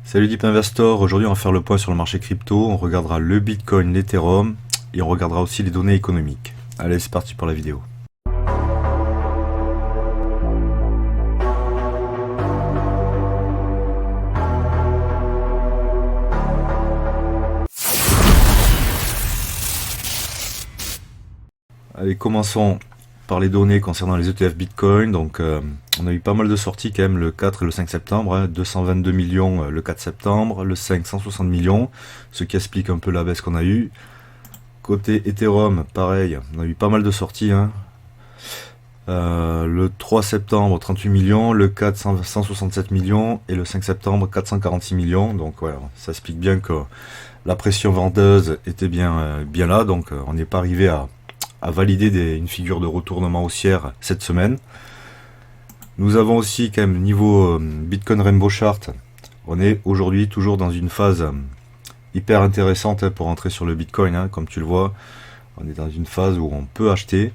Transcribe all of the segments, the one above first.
Salut Deep Investor, aujourd'hui on va faire le point sur le marché crypto, on regardera le Bitcoin, l'Ethereum et on regardera aussi les données économiques. Allez, c'est parti pour la vidéo. Allez, commençons par les données concernant les ETF Bitcoin. Donc on a eu pas mal de sorties quand même le 4 et le 5 septembre, 222 millions le 4 septembre, le 5 160 millions, ce qui explique un peu la baisse qu'on a eue. Côté Ethereum, pareil, on a eu pas mal de sorties. Le 3 septembre 38 millions, le 4 167 millions et le 5 septembre 446 millions. Donc voilà, ça explique bien que la pression vendeuse était bien là, donc on n'est pas arrivé à valider une figure de retournement haussière cette semaine. Nous avons aussi quand même niveau Bitcoin Rainbow Chart, on est aujourd'hui toujours dans une phase hyper intéressante pour entrer sur le Bitcoin, comme tu le vois, on est dans une phase où on peut acheter.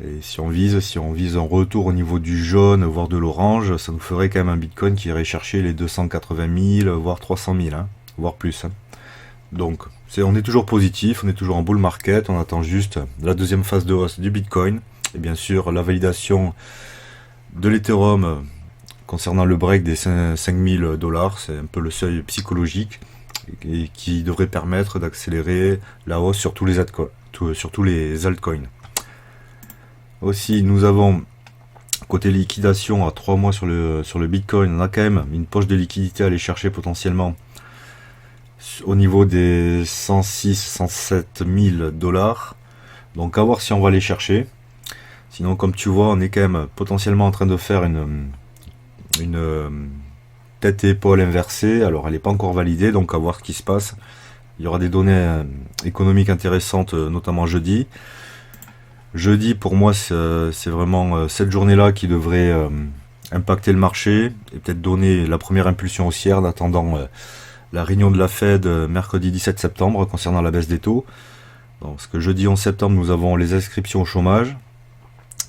Et si on vise un retour au niveau du jaune, voire de l'orange, ça nous ferait quand même un Bitcoin qui irait chercher les 280 000, voire 300 000, voire plus. Donc, on est toujours positif, on est toujours en bull market, on attend juste la deuxième phase de hausse du Bitcoin, et bien sûr la validation de l'Ethereum concernant le break des 5000 $, c'est un peu le seuil psychologique, et qui devrait permettre d'accélérer la hausse sur tous les altcoins. Aussi, nous avons côté liquidation à 3 mois sur le Bitcoin, on a quand même une poche de liquidité à aller chercher potentiellement au niveau des 106 107 000 $. Donc à voir si on va les chercher. Sinon, comme tu vois, on est quand même potentiellement en train de faire une tête et épaule inversée. Alors elle n'est pas encore validée, donc à voir ce qui se passe. Il y aura des données économiques intéressantes, notamment jeudi. Jeudi, pour moi, c'est vraiment cette journée-là qui devrait impacter le marché et peut-être donner la première impulsion haussière en attendant la réunion de la Fed mercredi 17 septembre concernant la baisse des taux. Donc, parce que jeudi 11 septembre, nous avons les inscriptions au chômage.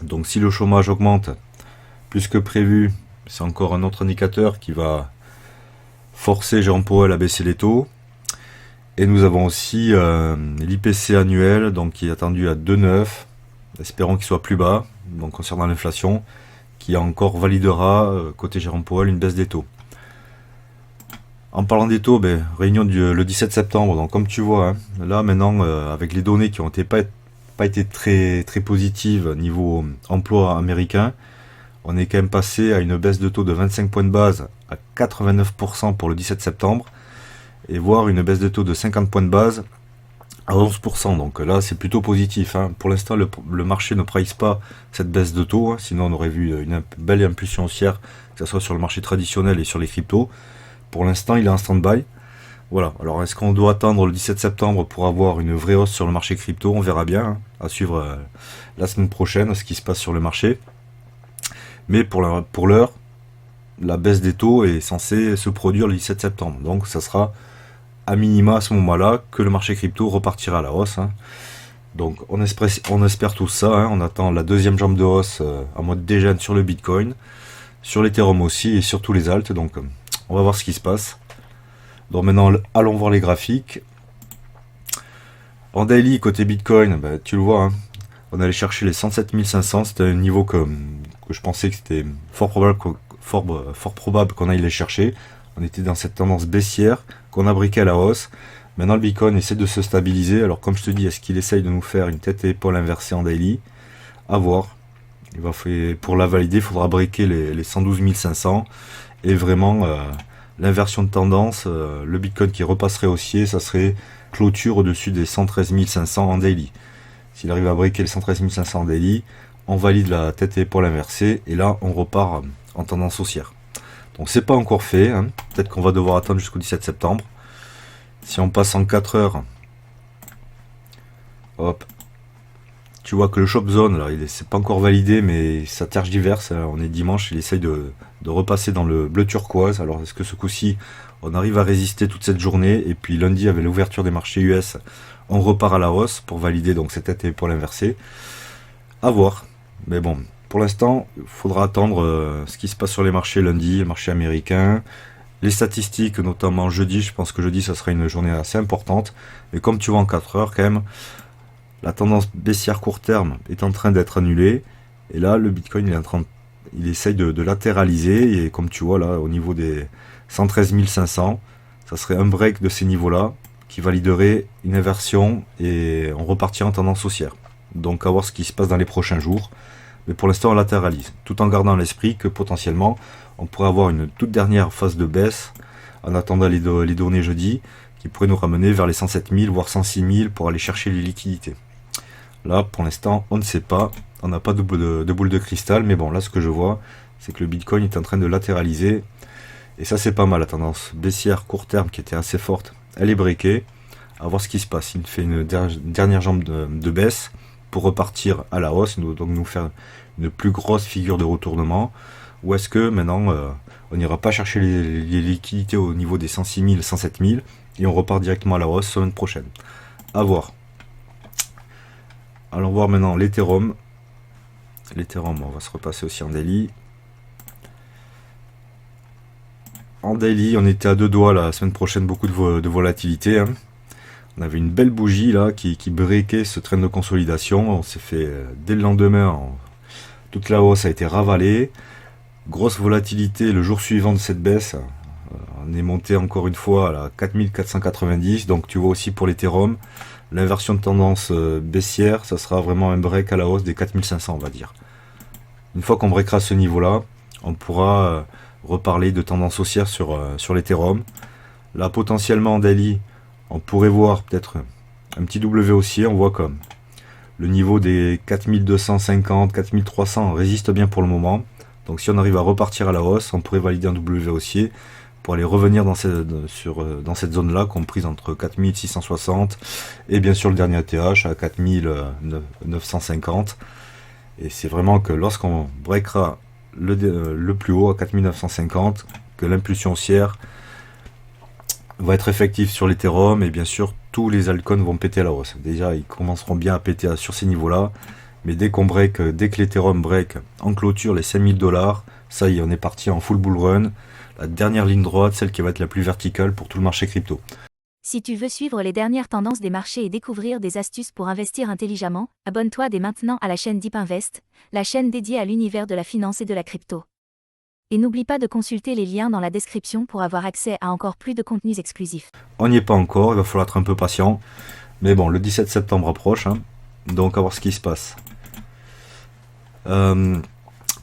Donc si le chômage augmente plus que prévu, c'est encore un autre indicateur qui va forcer Jérôme Powell à baisser les taux. Et nous avons aussi l'IPC annuel, donc qui est attendu à 2,9. Espérons qu'il soit plus bas, donc concernant l'inflation, qui encore validera côté Jérôme Powell une baisse des taux. En parlant des taux, réunion le 17 septembre, donc comme tu vois, là maintenant avec les données qui ont pas été très positives niveau emploi américain, on est quand même passé à une baisse de taux de 25 points de base à 89% pour le 17 septembre, et voire une baisse de taux de 50 points de base à 11%. Donc là c'est plutôt positif. Pour l'instant le marché ne price pas cette baisse de taux, sinon on aurait vu une belle impulsion haussière, que ce soit sur le marché traditionnel et sur les cryptos. Pour l'instant, il est en stand-by. Voilà. Alors, est-ce qu'on doit attendre le 17 septembre pour avoir une vraie hausse sur le marché crypto? On verra bien. À suivre la semaine prochaine, ce qui se passe sur le marché. Mais pour l'heure, la baisse des taux est censée se produire le 17 septembre. Donc, ça sera à minima à ce moment-là que le marché crypto repartira à la hausse. Donc, on espère tout ça. On attend la deuxième jambe de hausse en mode dégène sur le Bitcoin, sur l'Ethereum aussi et sur tous les alts. Donc, on va voir ce qui se passe. Donc maintenant, allons voir les graphiques. En daily, côté Bitcoin, tu le vois, on allait chercher les 107 500. C'était un niveau que je pensais que c'était fort probable qu'on aille les chercher. On était dans cette tendance baissière qu'on a briqué à la hausse. Maintenant, le Bitcoin essaie de se stabiliser. Alors, comme je te dis, est-ce qu'il essaye de nous faire une tête et épaule inversée en daily? À voir. Pour la valider, il faudra briquer les 112 500. Et vraiment, l'inversion de tendance, le Bitcoin qui repasserait haussier, ça serait clôture au-dessus des 113 500 en daily. S'il arrive à briquer les 113 500 en daily, on valide la tête et épaule inversée, et là, on repart en tendance haussière. Donc, c'est pas encore fait. Peut-être qu'on va devoir attendre jusqu'au 17 septembre. Si on passe en 4 heures, hop, tu vois que le shop zone, là, c'est pas encore validé, mais ça tergiverse. On est dimanche, il essaye de repasser dans le bleu turquoise. Alors, est-ce que ce coup-ci, on arrive à résister toute cette journée? Et puis lundi, avec l'ouverture des marchés US, on repart à la hausse pour valider donc cette tête et épaule inversée. À voir. Mais bon, pour l'instant, il faudra attendre ce qui se passe sur les marchés lundi, le marché américain, Les statistiques, notamment jeudi, je pense que jeudi ça sera une journée assez importante. Mais comme tu vois en 4 heures quand même, la tendance baissière court terme est en train d'être annulée. Et là, le Bitcoin il essaye de latéraliser. Et comme tu vois là, au niveau des 113 500, ça serait un break de ces niveaux-là qui validerait une inversion et on repartira en tendance haussière. Donc à voir ce qui se passe dans les prochains jours. Mais pour l'instant on latéralise, tout en gardant à l'esprit que potentiellement on pourrait avoir une toute dernière phase de baisse en attendant les données jeudi qui pourraient nous ramener vers les 107 000 voire 106 000 pour aller chercher les liquidités. Là pour l'instant on ne sait pas, on n'a pas de boule de cristal, mais bon là ce que je vois c'est que le Bitcoin est en train de latéraliser et ça c'est pas mal. La tendance baissière court terme qui était assez forte, elle est breakée. À voir ce qui se passe, il fait une dernière jambe de baisse pour repartir à la hausse, donc nous faire une plus grosse figure de retournement, ou est-ce que maintenant on n'ira pas chercher les liquidités au niveau des 106 000, 107 000 et on repart directement à la hausse semaine prochaine. À voir. Allons voir maintenant l'Ethereum. L'Ethereum, on va se repasser aussi en daily. En daily, on était à deux doigts la semaine prochaine, beaucoup de volatilité. Hein. On avait une belle bougie là qui breakait ce train de consolidation. On s'est fait dès le lendemain, toute la hausse a été ravalée. Grosse volatilité le jour suivant de cette baisse. On est monté encore une fois à la 4490. Donc tu vois aussi pour l'Ethereum, l'inversion de tendance baissière, ça sera vraiment un break à la hausse des 4500 on va dire. Une fois qu'on breakera ce niveau là, on pourra reparler de tendance haussière sur l'Ethereum. Là potentiellement en daily, on pourrait voir peut-être un petit W haussier, on voit comme le niveau des 4250, 4300 résiste bien pour le moment. Donc si on arrive à repartir à la hausse, on pourrait valider un W haussier pour aller revenir dans cette zone-là, comprise entre 4660 et bien sûr le dernier ATH à 4950. Et c'est vraiment que lorsqu'on breakera le plus haut à 4950, que l'impulsion haussière va être effective sur l'Ethereum et bien sûr tous les altcoins vont péter à la hausse. Déjà ils commenceront bien à péter sur ces niveaux-là, mais dès que l'Ethereum break en clôture les 5000 $, ça y est, on est parti en full bull run. La dernière ligne droite, celle qui va être la plus verticale pour tout le marché crypto. Si tu veux suivre les dernières tendances des marchés et découvrir des astuces pour investir intelligemment, abonne-toi dès maintenant à la chaîne Deep Invest, la chaîne dédiée à l'univers de la finance et de la crypto. Et n'oublie pas de consulter les liens dans la description pour avoir accès à encore plus de contenus exclusifs. On n'y est pas encore, il va falloir être un peu patient. Mais bon, le 17 septembre approche, hein, donc à voir ce qui se passe.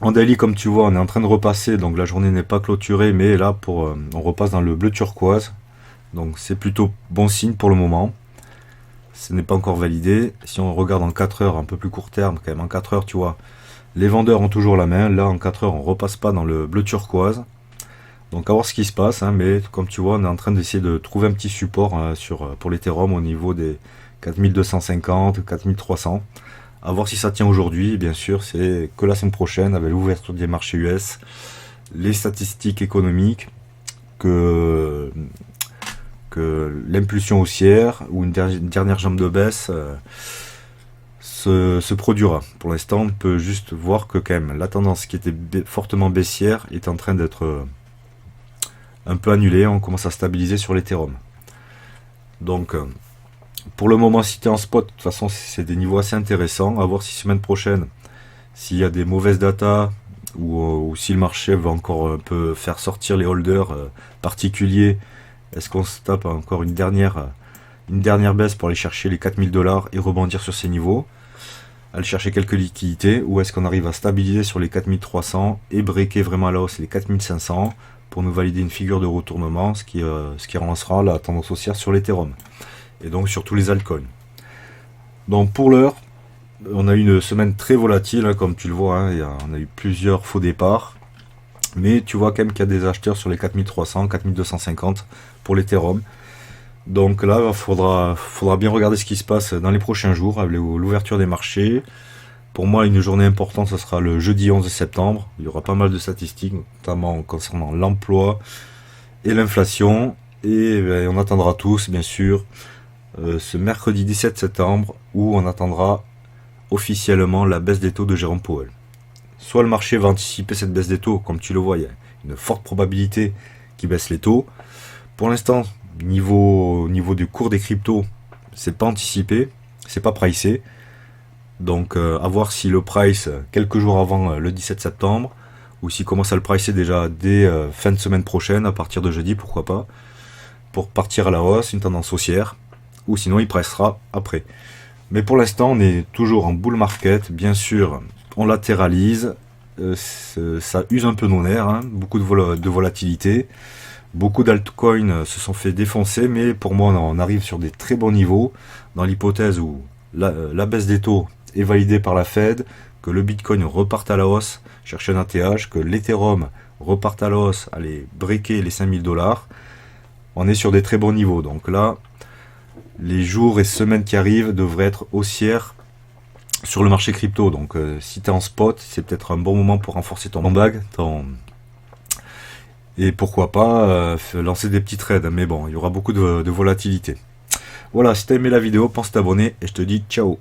En daily, comme tu vois, on est en train de repasser, donc la journée n'est pas clôturée, mais là, on repasse dans le bleu turquoise. Donc c'est plutôt bon signe pour le moment. Ce n'est pas encore validé. Si on regarde en 4 heures, un peu plus court terme, quand même en 4 heures, tu vois, les vendeurs ont toujours la main. Là, en 4 heures, on repasse pas dans le bleu turquoise. Donc à voir ce qui se passe, hein, mais comme tu vois, on est en train d'essayer de trouver un petit support pour l'Ethereum au niveau des 4250, 4300. À voir si ça tient aujourd'hui, bien sûr, c'est que la semaine prochaine, avec l'ouverture des marchés US, les statistiques économiques, que l'impulsion haussière ou une dernière jambe de baisse se produira. Pour l'instant, on peut juste voir que quand même la tendance qui était fortement baissière est en train d'être un peu annulée. On commence à stabiliser sur l'Ethereum. Donc pour le moment, si tu es en spot, de toute façon c'est des niveaux assez intéressants. À voir si semaine prochaine, s'il y a des mauvaises datas ou si le marché va encore un peu faire sortir les holders particuliers. Est-ce qu'on se tape encore une dernière baisse pour aller chercher les 4000 $ et rebondir sur ces niveaux, aller chercher quelques liquidités, ou est-ce qu'on arrive à stabiliser sur les 4300 et breaker vraiment à la hausse les 4500 pour nous valider une figure de retournement, ce qui relancera la tendance haussière sur l'Ethereum et donc sur tous les altcoins. Donc pour l'heure, on a eu une semaine très volatile, hein, comme tu le vois, hein, on a eu plusieurs faux départs. Mais tu vois quand même qu'il y a des acheteurs sur les 4300, 4250 pour l'Ethereum. Donc là, il faudra bien regarder ce qui se passe dans les prochains jours avec l'ouverture des marchés. Pour moi, une journée importante, ce sera le jeudi 11 septembre. Il y aura pas mal de statistiques, notamment concernant l'emploi et l'inflation. Et on attendra tous, bien sûr, ce mercredi 17 septembre, où on attendra officiellement la baisse des taux de Jérôme Powell. Soit le marché va anticiper cette baisse des taux, comme tu le vois, il y a une forte probabilité qui baisse les taux. Pour l'instant, niveau du cours des cryptos, c'est pas anticipé, c'est pas pricé. Donc à voir si le price quelques jours avant le 17 septembre, ou s'il commence à le pricer déjà dès fin de semaine prochaine, à partir de jeudi, pourquoi pas, pour partir à la hausse, une tendance haussière, ou sinon il pricera après. Mais pour l'instant, on est toujours en bull market, bien sûr, on latéralise, ça use un peu nos nerfs, hein, beaucoup de volatilité. Beaucoup d'altcoins se sont fait défoncer, mais pour moi, on arrive sur des très bons niveaux, dans l'hypothèse où la baisse des taux est validée par la Fed, que le Bitcoin reparte à la hausse, chercher un ATH, que l'Ethereum reparte à la hausse, allez breaker les 5000 $. On est sur des très bons niveaux. Donc là, les jours et semaines qui arrivent devraient être haussières sur le marché crypto. Donc si tu es en spot, c'est peut-être un bon moment pour renforcer ton bag, et pourquoi pas lancer des petits trades. Mais bon, il y aura beaucoup de volatilité. Voilà, si tu as aimé la vidéo, pense t'abonner et je te dis ciao.